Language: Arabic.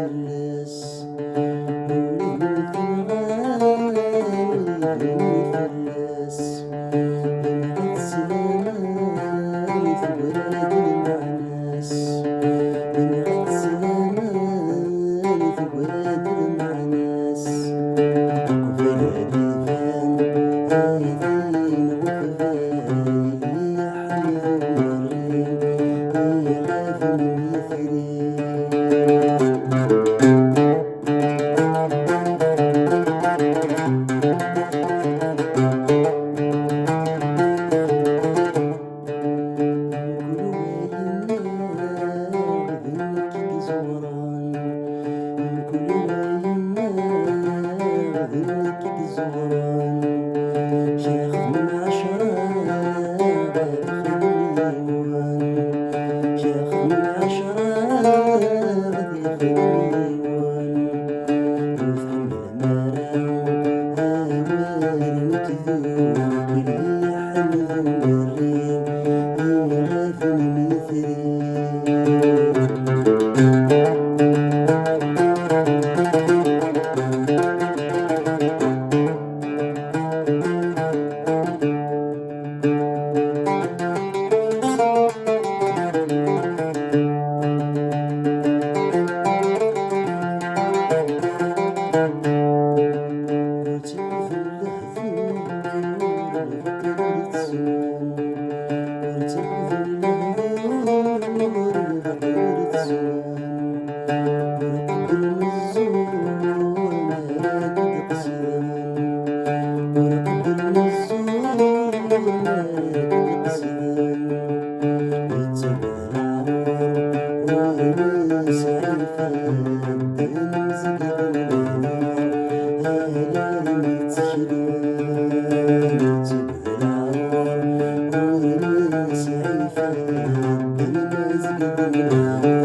يفلس ولد من ثمران يفلس ينعد سلامان في بلاد المعناس ينعد سلامان في بلاد المعناس وفي العريفان آيتين وقبائل يحملوا الرين يخاف من يثرين شيخ من عشرة داخل الديوان شيخ من عشرة داخل الديوان يفهم المرام هاوار مكذوب اللي حمل الريم يغاف من يثري Thank you.